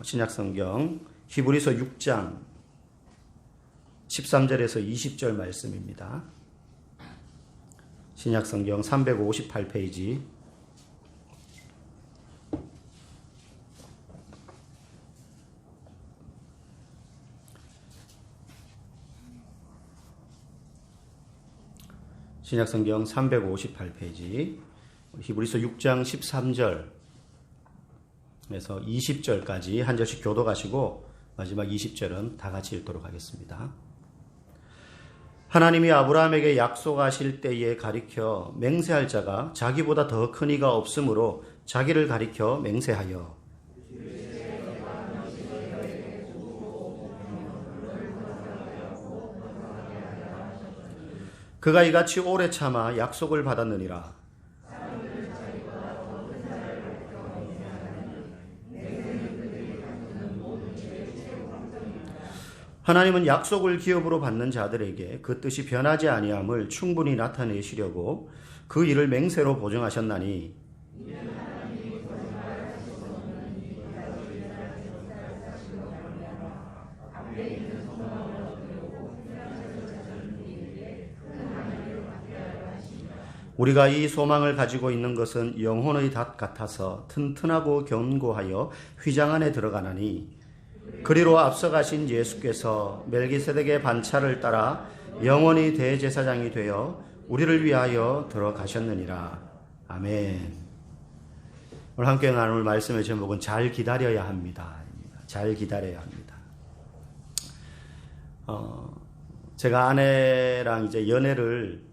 신약성경 히브리서 6장 13절에서 20절 말씀입니다. 신약성경 358페이지 신약성경 358페이지 히브리서 6장 13절에서 20절까지 한 절씩 교독하시고 마지막 20절은 다 같이 읽도록 하겠습니다. 하나님이 아브라함에게 약속하실 때에 가리켜 맹세할 자가 자기보다 더 큰 이가 없으므로 자기를 가리켜 맹세하여 그가 이같이 오래 참아 약속을 받았느니라. 하나님은 약속을 기업으로 받는 자들에게 그 뜻이 변하지 아니함을 충분히 나타내시려고 그 일을 맹세로 보증하셨나니 우리가 이 소망을 가지고 있는 것은 영혼의 닷 같아서 튼튼하고 견고하여 휘장 안에 들어가나니 그리로 앞서가신 예수께서 멜기세덱의 반차를 따라 영원히 대제사장이 되어 우리를 위하여 들어가셨느니라. 아멘. 오늘 함께 나눌 말씀의 제목은 잘 기다려야 합니다. 잘 기다려야 합니다. 제가 아내랑 이제 연애를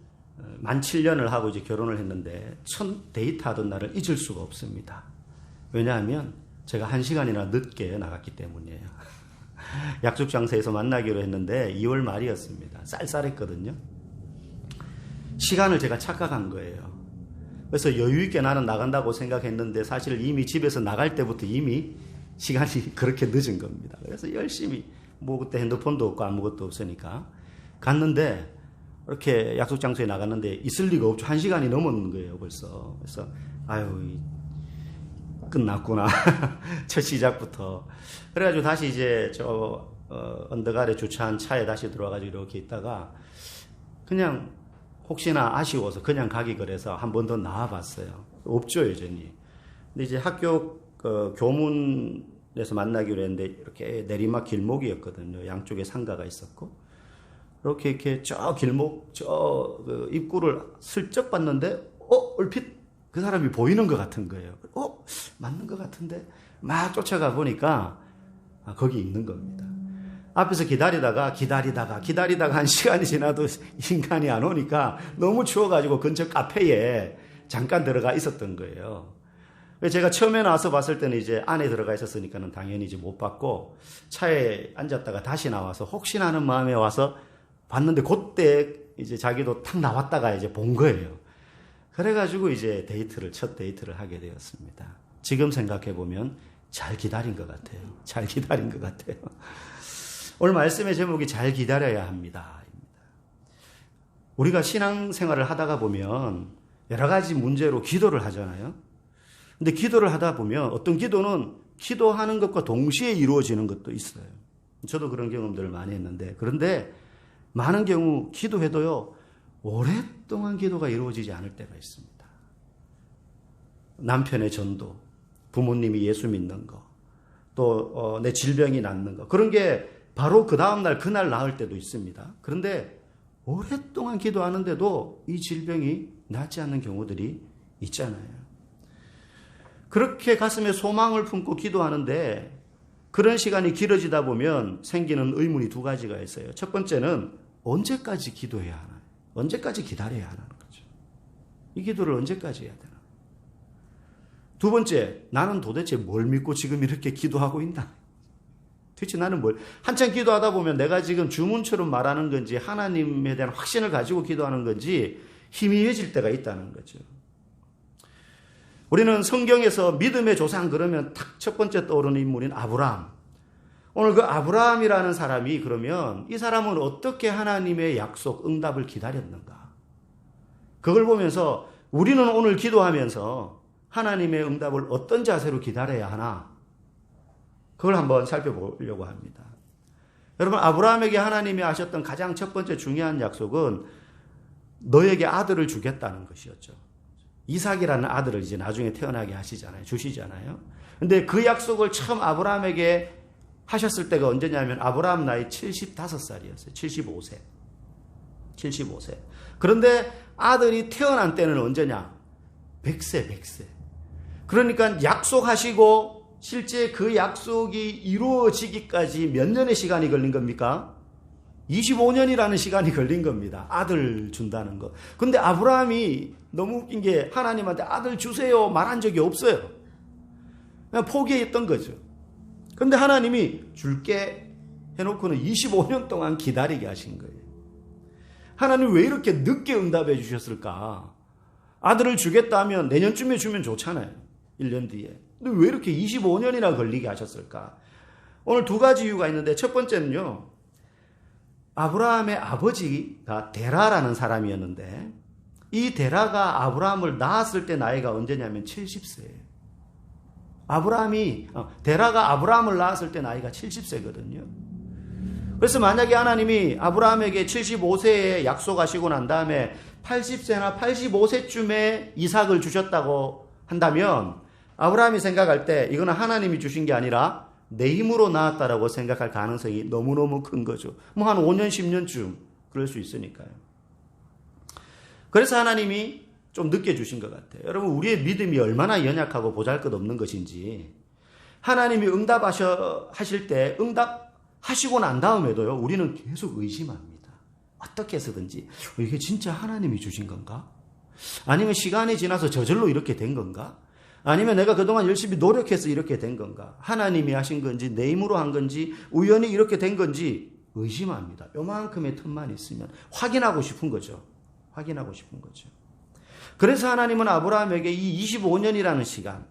만 7년을 하고 이제 결혼을 했는데 첫 데이트하던 날을 잊을 수가 없습니다. 왜냐하면 제가 1시간이나 늦게 나갔기 때문이에요. 약속 장소에서 만나기로 했는데 2월 말이었습니다. 쌀쌀했거든요. 시간을 제가 착각한 거예요. 그래서 여유 있게 나는 나간다고 생각했는데 사실 이미 집에서 나갈 때부터 이미 시간이 그렇게 늦은 겁니다. 그래서 열심히 뭐 그때 핸드폰도 없고 아무것도 없으니까 갔는데 이렇게 약속 장소에 나갔는데 있을 리가 없죠. 1시간이 넘었는 거예요, 벌써. 그래서 아유, 끝났구나. 첫 시작부터. 그래가지고 다시 이제 언덕 아래 주차한 차에 다시 들어와가지고 이렇게 있다가 그냥 혹시나 아쉬워서 그냥 가기 그래서 한 번 더 나와봤어요. 없죠, 여전히. 근데 이제 학교 교문에서 만나기로 했는데 이렇게 내리막 길목이었거든요. 양쪽에 상가가 있었고. 이렇게 저 길목, 그 입구를 슬쩍 봤는데, 얼핏 그 사람이 보이는 것 같은 거예요. 맞는 것 같은데, 막 쫓아가 보니까, 거기 있는 겁니다. 앞에서 기다리다가 한 시간이 지나도 인간이 안 오니까 너무 추워가지고 근처 카페에 잠깐 들어가 있었던 거예요. 제가 처음에 나와서 봤을 때는 이제 안에 들어가 있었으니까는 당연히 이제 못 봤고, 차에 앉았다가 다시 나와서 혹시나 하는 마음에 와서 봤는데 그때 이제 자기도 탁 나왔다가 이제 본 거예요. 그래가지고 이제 첫 데이트를 하게 되었습니다. 지금 생각해보면 잘 기다린 것 같아요. 잘 기다린 것 같아요. 오늘 말씀의 제목이 잘 기다려야 합니다. 우리가 신앙생활을 하다가 보면 여러 가지 문제로 기도를 하잖아요. 근데 기도를 하다 보면 어떤 기도는 기도하는 것과 동시에 이루어지는 것도 있어요. 저도 그런 경험들을 많이 했는데 그런데 많은 경우 기도해도요, 오랫동안 기도가 이루어지지 않을 때가 있습니다. 남편의 전도, 부모님이 예수 믿는 거, 또 내 질병이 낫는 거, 그런 게 바로 그 다음날 그날 나을 때도 있습니다. 그런데 오랫동안 기도하는데도 이 질병이 낫지 않는 경우들이 있잖아요. 그렇게 가슴에 소망을 품고 기도하는데 그런 시간이 길어지다 보면 생기는 의문이 두 가지가 있어요. 첫 번째는 언제까지 기도해야 하나요? 언제까지 기다려야 하는 거죠? 이 기도를 언제까지 해야 되나? 두 번째, 나는 도대체 뭘 믿고 지금 이렇게 기도하고 있나? 도대체 나는 한참 기도하다 보면 내가 지금 주문처럼 말하는 건지 하나님에 대한 확신을 가지고 기도하는 건지 희미해질 때가 있다는 거죠. 우리는 성경에서 믿음의 조상 그러면 딱 첫 번째 떠오르는 인물인 아브라함. 오늘 그 아브라함이라는 사람이 그러면 이 사람은 어떻게 하나님의 약속, 응답을 기다렸는가? 그걸 보면서 우리는 오늘 기도하면서 하나님의 응답을 어떤 자세로 기다려야 하나? 그걸 한번 살펴보려고 합니다. 여러분, 아브라함에게 하나님이 하셨던 가장 첫 번째 중요한 약속은 너에게 아들을 주겠다는 것이었죠. 이삭이라는 아들을 이제 나중에 태어나게 하시잖아요. 주시잖아요. 근데 그 약속을 처음 아브라함에게 하셨을 때가 언제냐면 아브라함 나이 75살이었어요. 75세. 그런데 아들이 태어난 때는 언제냐? 100세. 그러니까 약속하시고 실제 그 약속이 이루어지기까지 몇 년의 시간이 걸린 겁니까? 25년이라는 시간이 걸린 겁니다. 아들 준다는 거. 근데 아브라함이 너무 웃긴 게 하나님한테 아들 주세요 말한 적이 없어요. 그냥 포기했던 거죠. 근데 하나님이 줄게 해놓고는 25년 동안 기다리게 하신 거예요. 하나님 왜 이렇게 늦게 응답해 주셨을까? 아들을 주겠다 하면 내년쯤에 주면 좋잖아요. 1년 뒤에. 근데 왜 이렇게 25년이나 걸리게 하셨을까? 오늘 두 가지 이유가 있는데 첫 번째는요. 아브라함의 아버지가 데라라는 사람이었는데 이 데라가 아브라함을 낳았을 때 나이가 언제냐면 70세예요. 데라가 아브라함을 낳았을 때 나이가 70세거든요. 그래서 만약에 하나님이 아브라함에게 75세에 약속하시고 난 다음에 80세나 85세쯤에 이삭을 주셨다고 한다면 아브라함이 생각할 때 이거는 하나님이 주신 게 아니라 내 힘으로 낳았다라고 생각할 가능성이 너무너무 큰 거죠. 뭐 한 5년, 10년쯤 그럴 수 있으니까요. 그래서 하나님이 좀 늦게 주신 것 같아요. 여러분, 우리의 믿음이 얼마나 연약하고 보잘것없는 것인지 하나님이 응답하실 때 응답하시고 난 다음에도요, 우리는 계속 의심합니다. 어떻게 해서든지 이게 진짜 하나님이 주신 건가? 아니면 시간이 지나서 저절로 이렇게 된 건가? 아니면 내가 그동안 열심히 노력해서 이렇게 된 건가? 하나님이 하신 건지 내 힘으로 한 건지 우연히 이렇게 된 건지 의심합니다. 요만큼의 틈만 있으면 확인하고 싶은 거죠. 그래서 하나님은 아브라함에게 이 25년이라는 시간,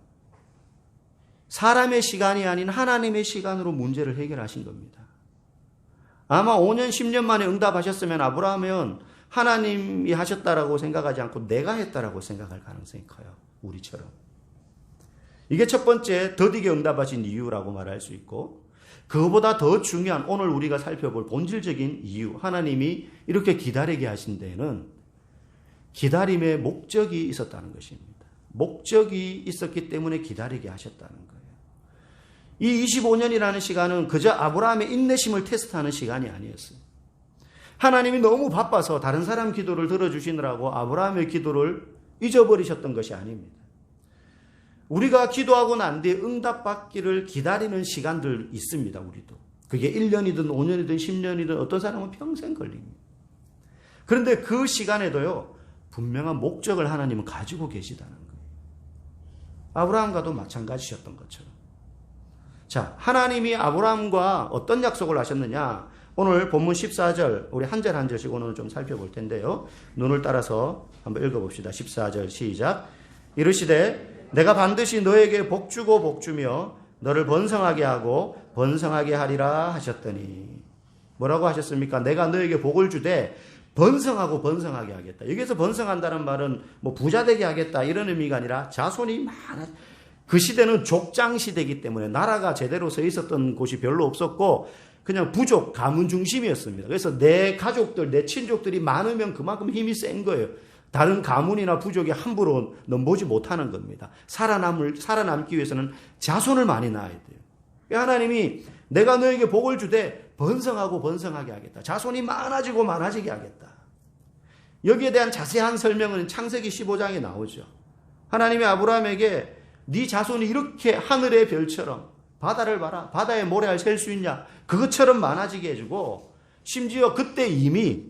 사람의 시간이 아닌 하나님의 시간으로 문제를 해결하신 겁니다. 아마 5년, 10년 만에 응답하셨으면 아브라함은 하나님이 하셨다라고 생각하지 않고 내가 했다라고 생각할 가능성이 커요. 우리처럼. 이게 첫 번째 더디게 응답하신 이유라고 말할 수 있고, 그거보다 더 중요한 오늘 우리가 살펴볼 본질적인 이유, 하나님이 이렇게 기다리게 하신 데에는 기다림의 목적이 있었다는 것입니다. 목적이 있었기 때문에 기다리게 하셨다는 거예요. 이 25년이라는 시간은 그저 아브라함의 인내심을 테스트하는 시간이 아니었어요. 하나님이 너무 바빠서 다른 사람 기도를 들어주시느라고 아브라함의 기도를 잊어버리셨던 것이 아닙니다. 우리가 기도하고 난 뒤에 응답받기를 기다리는 시간들 있습니다. 우리도. 그게 1년이든 5년이든 10년이든 어떤 사람은 평생 걸립니다. 그런데 그 시간에도요, 분명한 목적을 하나님은 가지고 계시다는 거예요. 아브라함과도 마찬가지셨던 것처럼. 자, 하나님이 아브라함과 어떤 약속을 하셨느냐? 오늘 본문 14절, 우리 한 절 한 절씩 오늘 좀 살펴볼 텐데요. 눈을 따라서 한번 읽어봅시다. 14절 시작. 이르시되 내가 반드시 너에게 복주고 복주며 너를 번성하게 하고 번성하게 하리라 하셨더니, 뭐라고 하셨습니까? 내가 너에게 복을 주되 번성하고 번성하게 하겠다. 여기서 번성한다는 말은 뭐 부자 되게 하겠다 이런 의미가 아니라 자손이 많아. 그 시대는 족장 시대이기 때문에 나라가 제대로 서 있었던 곳이 별로 없었고 그냥 부족, 가문 중심이었습니다. 그래서 내 가족들, 내 친족들이 많으면 그만큼 힘이 센 거예요. 다른 가문이나 부족이 함부로 넘보지 못하는 겁니다. 살아남기 위해서는 자손을 많이 낳아야 돼요. 하나님이 내가 너에게 복을 주되 번성하고 번성하게 하겠다. 자손이 많아지고 많아지게 하겠다. 여기에 대한 자세한 설명은 창세기 15장에 나오죠. 하나님이 아브라함에게 네 자손이 이렇게 하늘의 별처럼, 바다를 봐라, 바다에 모래알 셀 수 있냐, 그것처럼 많아지게 해주고, 심지어 그때 이미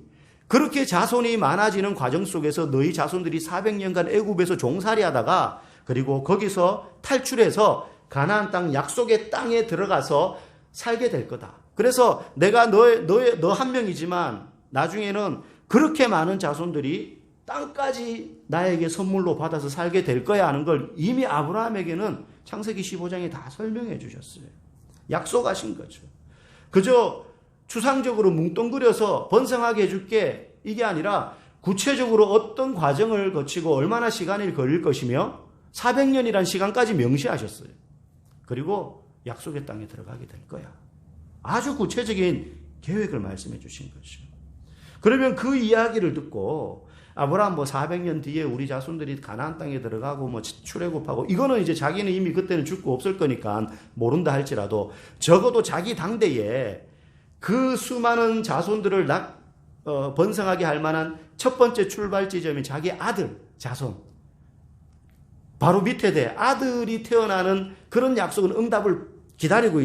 그렇게 자손이 많아지는 과정 속에서 너희 자손들이 400년간 애굽에서 종살이 하다가 그리고 거기서 탈출해서 가나안 땅 약속의 땅에 들어가서 살게 될 거다. 그래서 내가 너 한 명이지만 나중에는 그렇게 많은 자손들이 땅까지 나에게 선물로 받아서 살게 될 거야 하는 걸 이미 아브라함에게는 창세기 15장에 다 설명해 주셨어요. 약속하신 거죠. 그저 추상적으로 뭉뚱그려서 번성하게 해줄게 이게 아니라 구체적으로 어떤 과정을 거치고 얼마나 시간이 걸릴 것이며 400년이란 시간까지 명시하셨어요. 그리고 약속의 땅에 들어가게 될 거야. 아주 구체적인 계획을 말씀해 주신 거죠. 그러면 그 이야기를 듣고 아브라함 400년 뒤에 우리 자손들이 가나안 땅에 들어가고 출애굽하고, 이거는 이제 자기는 이미 그때는 죽고 없을 거니까 모른다 할지라도 적어도 자기 당대에 그 수많은 자손들을 번성하게 할 만한 첫 번째 출발 지점이 자기 아들 자손, 바로 밑에 대 아들이 태어나는 그런 약속은 응답을 기다리고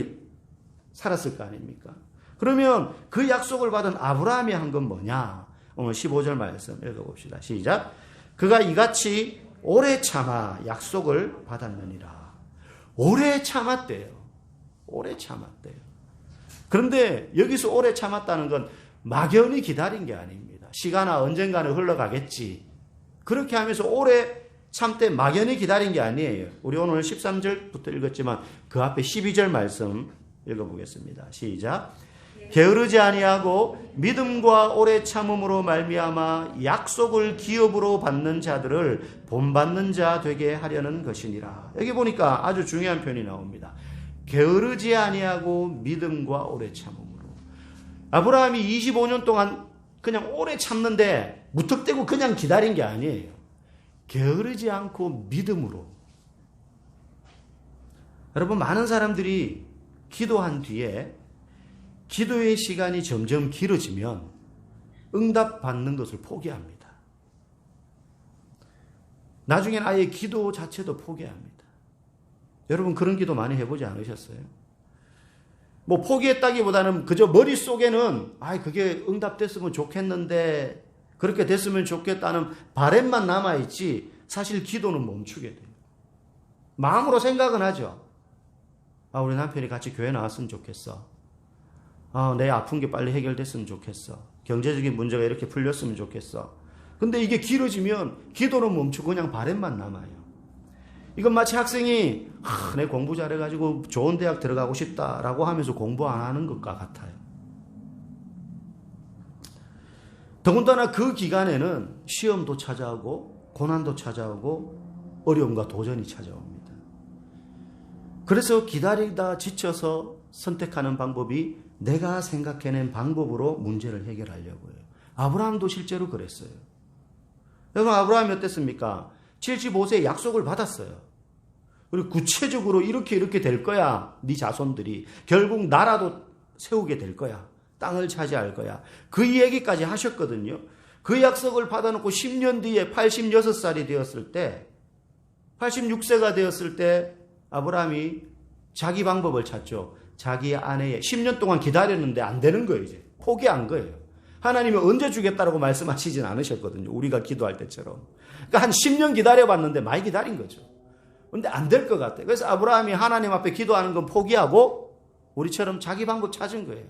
살았을 거 아닙니까? 그러면 그 약속을 받은 아브라함이 한 건 뭐냐? 오늘 15절 말씀 읽어봅시다. 시작. 그가 이같이 오래 참아 약속을 받았느니라. 오래 참았대요. 오래 참았대요. 그런데 여기서 오래 참았다는 건 막연히 기다린 게 아닙니다. 시간아 언젠가는 흘러가겠지. 그렇게 하면서 오래 참되 막연히 기다린 게 아니에요. 우리 오늘 13절부터 읽었지만 그 앞에 12절 말씀 읽어보겠습니다. 시작. 게으르지 아니하고 믿음과 오래 참음으로 말미암아 약속을 기업으로 받는 자들을 본받는 자 되게 하려는 것이니라. 여기 보니까 아주 중요한 표현이 나옵니다. 게으르지 아니하고 믿음과 오래 참음으로. 아브라함이 25년 동안 그냥 오래 참는데 무턱대고 그냥 기다린 게 아니에요. 게으르지 않고 믿음으로. 여러분, 많은 사람들이 기도한 뒤에 기도의 시간이 점점 길어지면 응답받는 것을 포기합니다. 나중엔 아예 기도 자체도 포기합니다. 여러분, 그런 기도 많이 해보지 않으셨어요? 포기했다기보다는 그저 머릿속에는 그게 응답됐으면 좋겠는데, 그렇게 됐으면 좋겠다는 바람만 남아있지 사실 기도는 멈추게 돼요. 마음으로 생각은 하죠. 우리 남편이 같이 교회 나왔으면 좋겠어. 내 아픈 게 빨리 해결됐으면 좋겠어. 경제적인 문제가 이렇게 풀렸으면 좋겠어. 근데 이게 길어지면 기도는 멈추고 그냥 바람만 남아요. 이건 마치 학생이 내 공부 잘해가지고 좋은 대학 들어가고 싶다라고 하면서 공부 안 하는 것과 같아요. 더군다나 그 기간에는 시험도 찾아오고 고난도 찾아오고 어려움과 도전이 찾아옵니다. 그래서 기다리다 지쳐서 선택하는 방법이 내가 생각해낸 방법으로 문제를 해결하려고 해요. 아브라함도 실제로 그랬어요. 여러분, 아브라함이 어땠습니까? 75세에 약속을 받았어요. 그리고 구체적으로 이렇게 될 거야. 네 자손들이. 결국 나라도 세우게 될 거야. 땅을 차지할 거야. 그 얘기까지 하셨거든요. 그 약속을 받아놓고 10년 뒤에 86살이 되었을 때, 86세가 되었을 때 아브라함이 자기 방법을 찾죠. 자기 아내의 10년 동안 기다렸는데 안 되는 거예요. 이제 포기한 거예요. 하나님이 언제 주겠다라고 말씀하시진 않으셨거든요. 우리가 기도할 때처럼. 그러니까 한 10년 기다려봤는데 많이 기다린 거죠. 그런데 안 될 것 같아요. 그래서 아브라함이 하나님 앞에 기도하는 건 포기하고 우리처럼 자기 방법 찾은 거예요.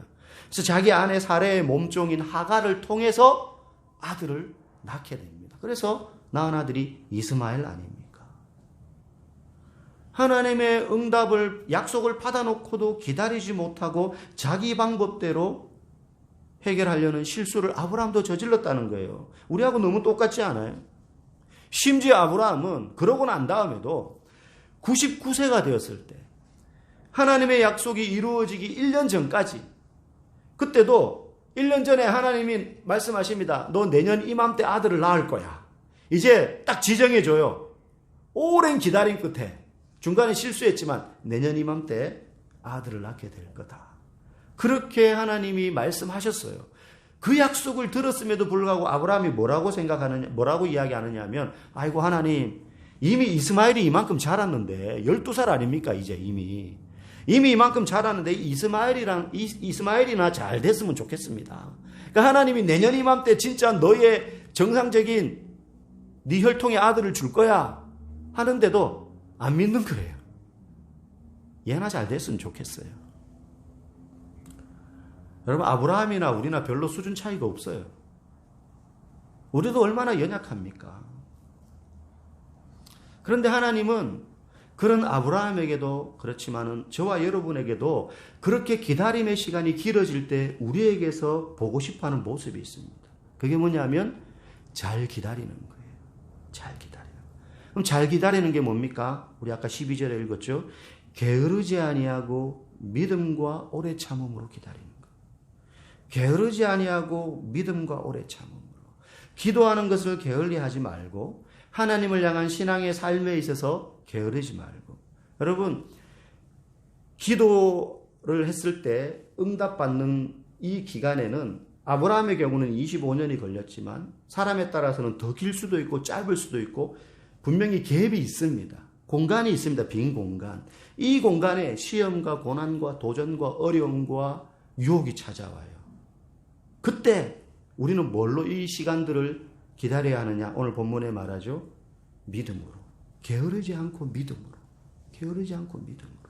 그래서 자기 아내 사레의 몸종인 하갈을 통해서 아들을 낳게 됩니다. 그래서 낳은 아들이 이스마엘 아닙니까? 하나님의 응답을, 약속을 받아놓고도 기다리지 못하고 자기 방법대로 해결하려는 실수를 아브라함도 저질렀다는 거예요. 우리하고 너무 똑같지 않아요? 심지어 아브라함은 그러고 난 다음에도 99세가 되었을 때 하나님의 약속이 이루어지기 1년 전까지, 그때도 1년 전에 하나님이 말씀하십니다. 너 내년 이맘때 아들을 낳을 거야. 이제 딱 지정해줘요. 오랜 기다림 끝에 중간에 실수했지만 내년 이맘때 아들을 낳게 될 거다. 그렇게 하나님이 말씀하셨어요. 그 약속을 들었음에도 불구하고 아브라함이 뭐라고 이야기하느냐 하면, 아이고 하나님, 이미 이스마엘이 이만큼 자랐는데 12살 아닙니까? 이제 이미 이만큼 자랐는데 이스마엘이나 잘 됐으면 좋겠습니다. 그러니까 하나님이 내년 이맘때 진짜 너의 정상적인 네 혈통의 아들을 줄 거야 하는데도 안 믿는 거예요. 얘나 잘 됐으면 좋겠어요. 여러분, 아브라함이나 우리나 별로 수준 차이가 없어요. 우리도 얼마나 연약합니까? 그런데 하나님은 그런 아브라함에게도 그렇지만은 저와 여러분에게도 그렇게 기다림의 시간이 길어질 때 우리에게서 보고 싶어하는 모습이 있습니다. 그게 뭐냐면 잘 기다리는 거예요. 잘 기다리는. 그럼 잘 기다리는 게 뭡니까? 우리 아까 12절에 읽었죠. 게으르지 아니하고 믿음과 오래 참음으로 기다리는 것. 게으르지 아니하고 믿음과 오래 참음으로. 기도하는 것을 게을리하지 말고 하나님을 향한 신앙의 삶에 있어서 게으르지 말고. 여러분, 기도를 했을 때 응답받는 이 기간에는 아브라함의 경우는 25년이 걸렸지만 사람에 따라서는 더 길 수도 있고 짧을 수도 있고 분명히 갭이 있습니다. 공간이 있습니다. 빈 공간. 이 공간에 시험과 고난과 도전과 어려움과 유혹이 찾아와요. 그때 우리는 뭘로 이 시간들을 기다려야 하느냐? 오늘 본문에 말하죠. 믿음으로. 게으르지 않고 믿음으로. 게으르지 않고 믿음으로.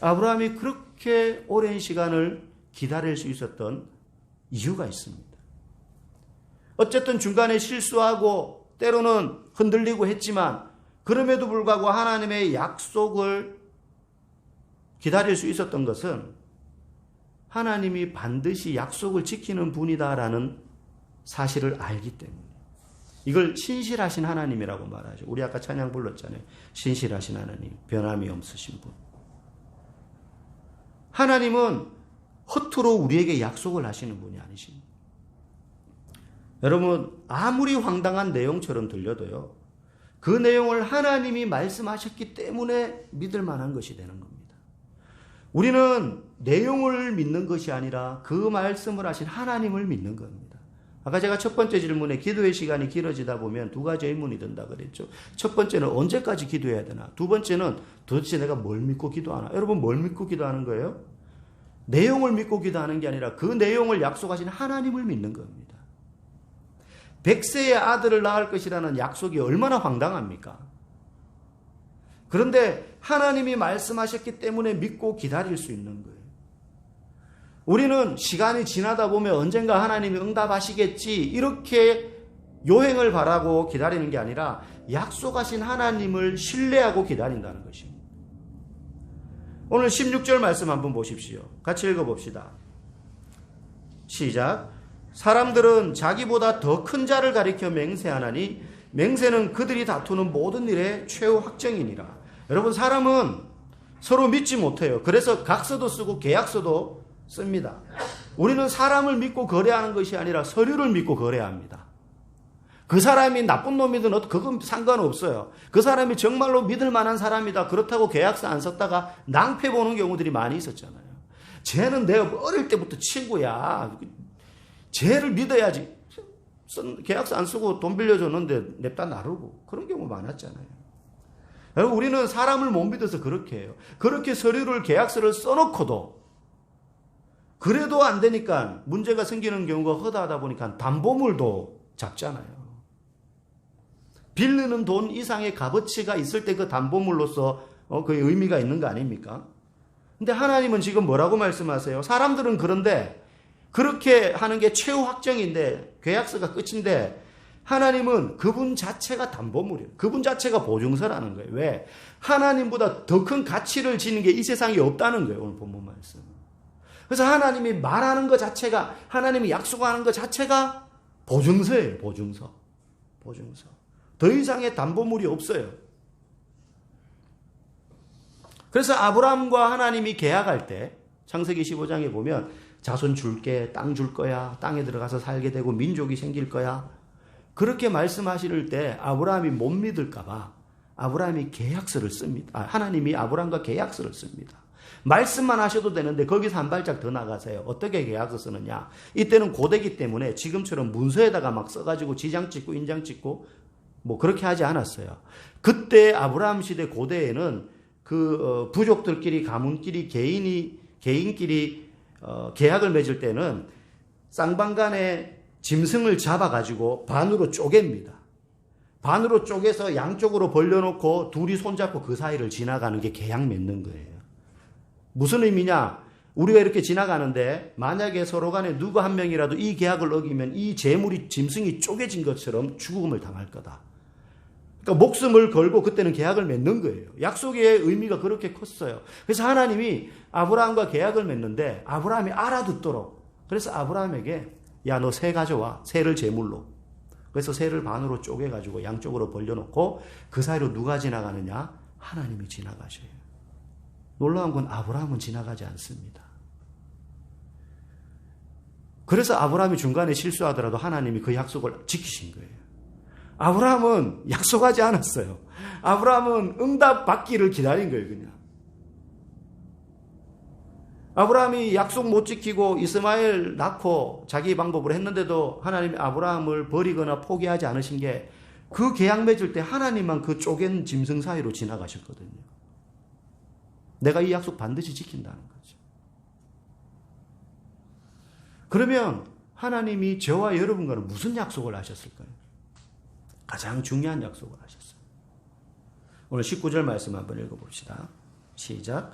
아브라함이 그렇게 오랜 시간을 기다릴 수 있었던 이유가 있습니다. 어쨌든 중간에 실수하고 때로는 흔들리고 했지만 그럼에도 불구하고 하나님의 약속을 기다릴 수 있었던 것은 하나님이 반드시 약속을 지키는 분이다라는 사실을 알기 때문에. 이걸 신실하신 하나님이라고 말하죠. 우리 아까 찬양 불렀잖아요. 신실하신 하나님, 변함이 없으신 분. 하나님은 허투루 우리에게 약속을 하시는 분이 아니십니다. 여러분, 아무리 황당한 내용처럼 들려도요, 그 내용을 하나님이 말씀하셨기 때문에 믿을 만한 것이 되는 겁니다. 우리는 내용을 믿는 것이 아니라 그 말씀을 하신 하나님을 믿는 겁니다. 아까 제가 첫 번째 질문에 기도의 시간이 길어지다 보면 두 가지 의문이 든다 그랬죠. 첫 번째는 언제까지 기도해야 되나? 두 번째는 도대체 내가 뭘 믿고 기도하나? 여러분, 뭘 믿고 기도하는 거예요? 내용을 믿고 기도하는 게 아니라 그 내용을 약속하신 하나님을 믿는 겁니다. 100세의 아들을 낳을 것이라는 약속이 얼마나 황당합니까? 그런데 하나님이 말씀하셨기 때문에 믿고 기다릴 수 있는 거예요. 우리는 시간이 지나다 보면 언젠가 하나님이 응답하시겠지 이렇게 요행을 바라고 기다리는 게 아니라 약속하신 하나님을 신뢰하고 기다린다는 것입니다. 오늘 16절 말씀 한번 보십시오. 같이 읽어봅시다. 시작. 사람들은 자기보다 더 큰 자를 가리켜 맹세하나니 맹세는 그들이 다투는 모든 일의 최후 확정이니라. 여러분, 사람은 서로 믿지 못해요. 그래서 각서도 쓰고 계약서도 씁니다. 우리는 사람을 믿고 거래하는 것이 아니라 서류를 믿고 거래합니다. 그 사람이 나쁜 놈이든 그건 상관없어요. 그 사람이 정말로 믿을 만한 사람이다. 그렇다고 계약서 안 썼다가 낭패 보는 경우들이 많이 있었잖아요. 쟤는 내가 어릴 때부터 친구야. 쟤를 믿어야지. 계약서 안 쓰고 돈 빌려줬는데 냅다 나르고 그런 경우 많았잖아요. 여러분, 우리는 사람을 못 믿어서 그렇게 해요. 그렇게 서류를 계약서를 써놓고도 그래도 안 되니까 문제가 생기는 경우가 허다하다 보니까 담보물도 잡잖아요. 빌리는 돈 이상의 값어치가 있을 때 그 담보물로서 그 의미가 있는 거 아닙니까? 근데 하나님은 지금 뭐라고 말씀하세요? 사람들은 그런데 그렇게 하는 게 최후 확정인데 계약서가 끝인데 하나님은 그분 자체가 담보물이에요. 그분 자체가 보증서라는 거예요. 왜? 하나님보다 더 큰 가치를 지닌 게 이 세상에 없다는 거예요. 오늘 본문 말씀. 그래서 하나님이 말하는 것 자체가, 하나님이 약속하는 것 자체가 보증서예요. 보증서. 더 이상의 담보물이 없어요. 그래서 아브라함과 하나님이 계약할 때 창세기 15장에 보면 자손 줄게, 땅 줄 거야, 땅에 들어가서 살게 되고 민족이 생길 거야. 그렇게 말씀하실 때 아브라함이 못 믿을까 봐 아브라함이 계약서를 씁니다. 하나님이 아브라함과 계약서를 씁니다. 말씀만 하셔도 되는데 거기서 한 발짝 더 나가세요. 어떻게 계약서 쓰느냐. 이때는 고대기 때문에 지금처럼 문서에다가 막 써가지고 지장 찍고 인장 찍고 뭐 그렇게 하지 않았어요. 그때 아브라함 시대 고대에는 그 부족들끼리 가문끼리 개인끼리 계약을 맺을 때는 쌍방간에 짐승을 잡아가지고 반으로 쪼갭니다. 반으로 쪼개서 양쪽으로 벌려놓고 둘이 손잡고 그 사이를 지나가는 게 계약 맺는 거예요. 무슨 의미냐? 우리가 이렇게 지나가는데 만약에 서로 간에 누구 한 명이라도 이 계약을 어기면 이 재물이 짐승이 쪼개진 것처럼 죽음을 당할 거다. 그러니까 목숨을 걸고 그때는 계약을 맺는 거예요. 약속의 의미가 그렇게 컸어요. 그래서 하나님이 아브라함과 계약을 맺는데 아브라함이 알아듣도록, 그래서 아브라함에게 야, 너 새 가져와. 새를 제물로. 그래서 새를 반으로 쪼개가지고 양쪽으로 벌려놓고 그 사이로 누가 지나가느냐? 하나님이 지나가셔요. 놀라운 건 아브라함은 지나가지 않습니다. 그래서 아브라함이 중간에 실수하더라도 하나님이 그 약속을 지키신 거예요. 아브라함은 약속하지 않았어요. 아브라함은 응답 받기를 기다린 거예요, 그냥. 아브라함이 약속 못 지키고 이스마엘 낳고 자기 방법으로 했는데도 하나님이 아브라함을 버리거나 포기하지 않으신 게 그 계약 맺을 때 하나님만 그 쪼갠 짐승 사이로 지나가셨거든요. 내가 이 약속 반드시 지킨다는 거죠. 그러면 하나님이 저와 여러분과는 무슨 약속을 하셨을까요? 가장 중요한 약속을 하셨어요. 오늘 19절 말씀 한번 읽어봅시다. 시작.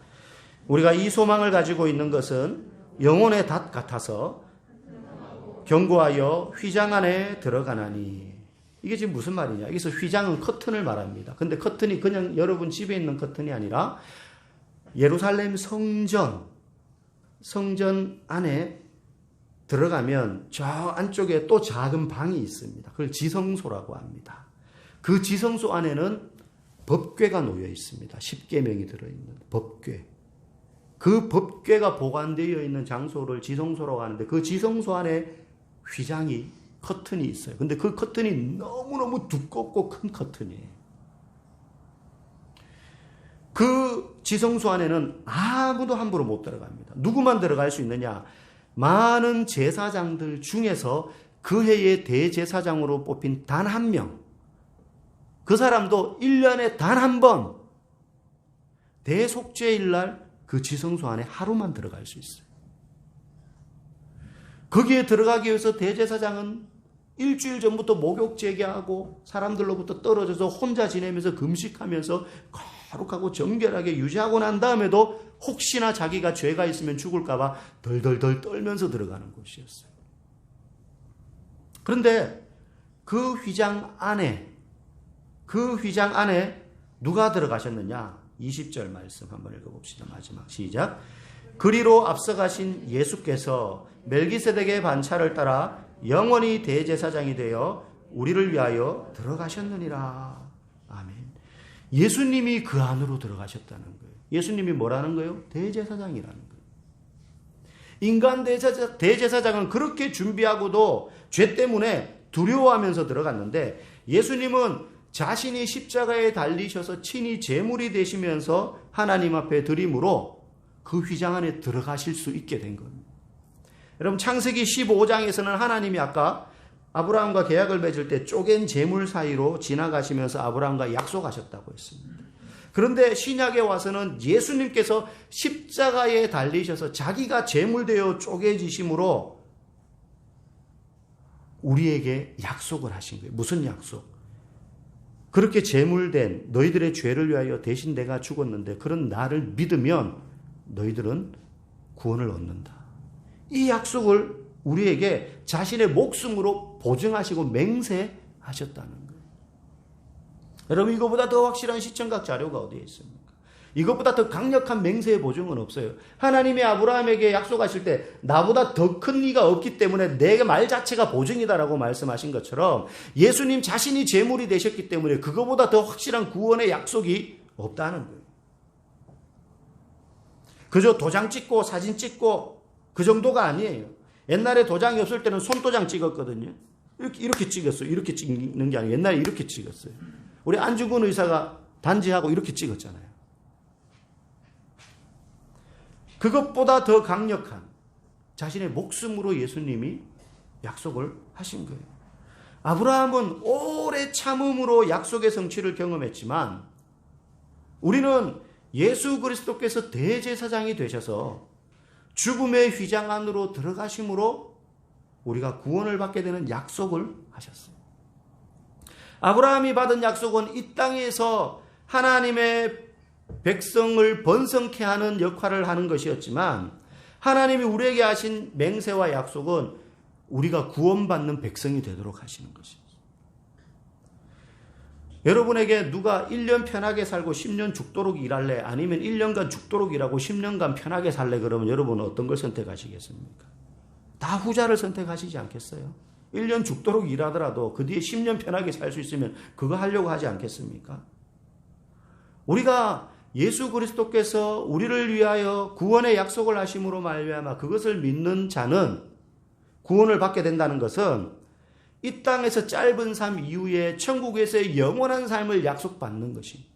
우리가 이 소망을 가지고 있는 것은 영혼의 닷 같아서 견고하여 휘장 안에 들어가나니. 이게 지금 무슨 말이냐? 여기서 휘장은 커튼을 말합니다. 근데 커튼이 그냥 여러분 집에 있는 커튼이 아니라 예루살렘 성전 안에 들어가면 저 안쪽에 또 작은 방이 있습니다. 그걸 지성소라고 합니다. 그 지성소 안에는 법궤가 놓여 있습니다. 10계명이 들어있는 법궤. 그 법궤가 보관되어 있는 장소를 지성소라고 하는데 그 지성소 안에 휘장이 커튼이 있어요. 근데 그 커튼이 너무너무 두껍고 큰 커튼이에요. 그 지성소 안에는 아무도 함부로 못 들어갑니다. 누구만 들어갈 수 있느냐? 많은 제사장들 중에서 그 해의 대제사장으로 뽑힌 단 한 명. 그 사람도 1년에 단 한 번 대속죄일 날 그 지성소 안에 하루만 들어갈 수 있어요. 거기에 들어가기 위해서 대제사장은 일주일 전부터 목욕 재개하고 사람들로부터 떨어져서 혼자 지내면서 금식하면서 거룩하고 정결하게 유지하고 난 다음에도 혹시나 자기가 죄가 있으면 죽을까 봐 덜덜덜 떨면서 들어가는 곳이었어요. 그런데 그 휘장 안에 누가 들어가셨느냐? 20절 말씀 한번 읽어봅시다. 마지막 시작. 그리로 앞서가신 예수께서 멜기세덱의 반차를 따라 영원히 대제사장이 되어 우리를 위하여 들어가셨느니라. 아멘. 예수님이 그 안으로 들어가셨다는 거예요. 예수님이 뭐라는 거예요? 대제사장이라는 거예요. 인간 대제사장은 그렇게 준비하고도 죄 때문에 두려워하면서 들어갔는데 예수님은 자신이 십자가에 달리셔서 친히 제물이 되시면서 하나님 앞에 드림으로 그 휘장 안에 들어가실 수 있게 된 겁니다. 여러분 창세기 15장에서는 하나님이 아까 아브라함과 계약을 맺을 때 쪼갠 제물 사이로 지나가시면서 아브라함과 약속하셨다고 했습니다. 그런데 신약에 와서는 예수님께서 십자가에 달리셔서 자기가 제물되어 쪼개지심으로 우리에게 약속을 하신 거예요. 무슨 약속? 그렇게 제물된 너희들의 죄를 위하여 대신 내가 죽었는데 그런 나를 믿으면 너희들은 구원을 얻는다. 이 약속을 우리에게 자신의 목숨으로 보증하시고 맹세하셨다는 거예요. 여러분 이거보다 더 확실한 시청각 자료가 어디에 있습니까? 이것보다 더 강력한 맹세의 보증은 없어요. 하나님이 아브라함에게 약속하실 때 나보다 더 큰 이가 없기 때문에 내 말 자체가 보증이다라고 말씀하신 것처럼 예수님 자신이 제물이 되셨기 때문에 그거보다 더 확실한 구원의 약속이 없다는 거예요. 그저 도장 찍고 사진 찍고 그 정도가 아니에요. 옛날에 도장이 없을 때는 손도장 찍었거든요. 이렇게 찍었어요. 이렇게 찍는 게 아니고 옛날에 이렇게 찍었어요. 우리 안중근 의사가 단지하고 이렇게 찍었잖아요. 그것보다 더 강력한 자신의 목숨으로 예수님이 약속을 하신 거예요. 아브라함은 오래 참음으로 약속의 성취를 경험했지만 우리는 예수 그리스도께서 대제사장이 되셔서 죽음의 휘장 안으로 들어가심으로 우리가 구원을 받게 되는 약속을 하셨어요. 아브라함이 받은 약속은 이 땅에서 하나님의 백성을 번성케 하는 역할을 하는 것이었지만 하나님이 우리에게 하신 맹세와 약속은 우리가 구원받는 백성이 되도록 하시는 것이죠. 여러분에게 누가 1년 편하게 살고 10년 죽도록 일할래? 아니면 1년간 죽도록 일하고 10년간 편하게 살래? 그러면 여러분은 어떤 걸 선택하시겠습니까? 다 후자를 선택하시지 않겠어요? 1년 죽도록 일하더라도 그 뒤에 10년 편하게 살 수 있으면 그거 하려고 하지 않겠습니까? 우리가 예수 그리스도께서 우리를 위하여 구원의 약속을 하심으로 말미암아 그것을 믿는 자는 구원을 받게 된다는 것은 이 땅에서 짧은 삶 이후에 천국에서의 영원한 삶을 약속받는 것입니다.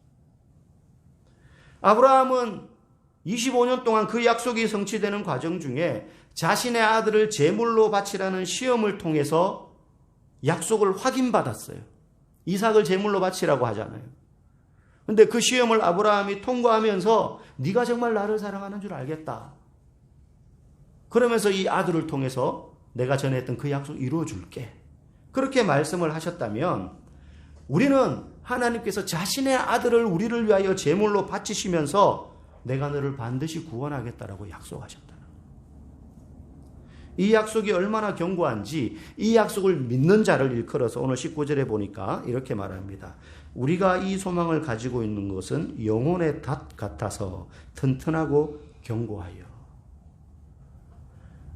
아브라함은 25년 동안 그 약속이 성취되는 과정 중에 자신의 아들을 제물로 바치라는 시험을 통해서 약속을 확인받았어요. 이삭을 제물로 바치라고 하잖아요. 근데 그 시험을 아브라함이 통과하면서 네가 정말 나를 사랑하는 줄 알겠다. 그러면서 이 아들을 통해서 내가 전에 했던 그 약속 이루어줄게. 그렇게 말씀을 하셨다면 우리는 하나님께서 자신의 아들을 우리를 위하여 제물로 바치시면서 내가 너를 반드시 구원하겠다라고 약속하셨다는 거예요. 이 약속이 얼마나 견고한지 이 약속을 믿는 자를 일컬어서 오늘 19절에 보니까 이렇게 말합니다. 우리가 이 소망을 가지고 있는 것은 영혼의 닷 같아서 튼튼하고 견고하여.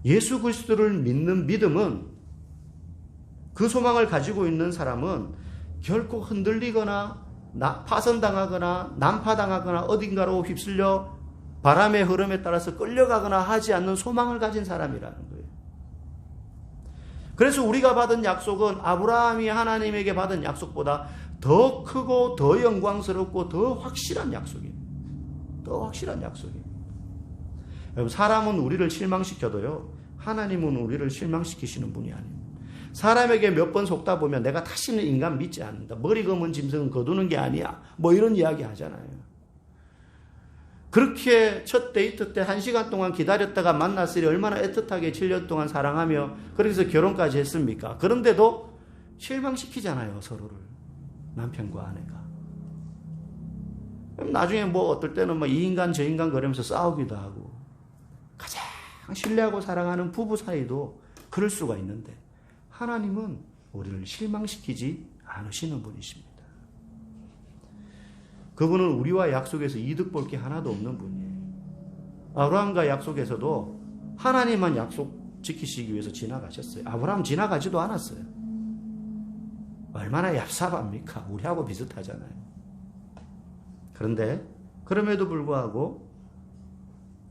예수 그리스도를 믿는 믿음은, 그 소망을 가지고 있는 사람은 결코 흔들리거나 파선당하거나 난파당하거나 어딘가로 휩쓸려 바람의 흐름에 따라서 끌려가거나 하지 않는 소망을 가진 사람이라는 거예요. 그래서 우리가 받은 약속은 아브라함이 하나님에게 받은 약속보다 더 크고 더 영광스럽고 더 확실한 약속입니다. 더 확실한 약속입니다. 여러분, 사람은 우리를 실망시켜도요, 하나님은 우리를 실망시키시는 분이 아닙니다. 사람에게 몇 번 속다 보면 내가 다시는 인간 믿지 않는다. 머리 검은 짐승은 거두는 게 아니야. 뭐 이런 이야기 하잖아요. 그렇게 첫 데이트 때 1시간 동안 기다렸다가 만났으니 얼마나 애틋하게 7년 동안 사랑하며 그래서 결혼까지 했습니까? 그런데도 실망시키잖아요, 서로를. 남편과 아내가. 나중에 뭐 어떨 때는 뭐 이 인간 저 인간 그러면서 싸우기도 하고, 가장 신뢰하고 사랑하는 부부 사이도 그럴 수가 있는데 하나님은 우리를 실망시키지 않으시는 분이십니다. 그분은 우리와 약속에서 이득 볼 게 하나도 없는 분이에요. 아브라함과 약속에서도 하나님만 약속 지키시기 위해서 지나가셨어요. 아브라함 지나가지도 않았어요. 얼마나 얍삽합니까? 우리하고 비슷하잖아요. 그런데 그럼에도 불구하고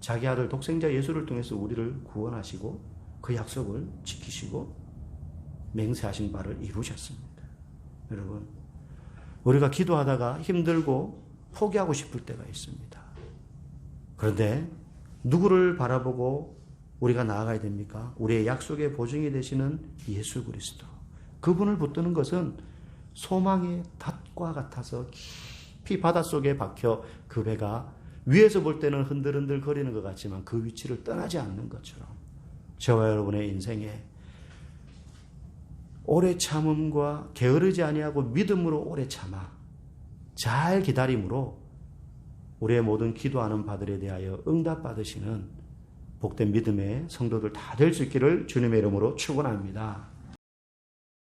자기 아들 독생자 예수를 통해서 우리를 구원하시고 그 약속을 지키시고 맹세하신 바를 이루셨습니다. 여러분, 우리가 기도하다가 힘들고 포기하고 싶을 때가 있습니다. 그런데 누구를 바라보고 우리가 나아가야 됩니까? 우리의 약속의 보증이 되시는 예수 그리스도. 그분을 붙드는 것은 소망의 닷과 같아서 깊이 바닷속에 박혀 그 배가 위에서 볼 때는 흔들흔들 거리는 것 같지만 그 위치를 떠나지 않는 것처럼 저와 여러분의 인생에 오래 참음과 게으르지 아니하고 믿음으로 오래 참아 잘 기다림으로 우리의 모든 기도하는 바들에 대하여 응답받으시는 복된 믿음의 성도들 다 될 수 있기를 주님의 이름으로 축원합니다.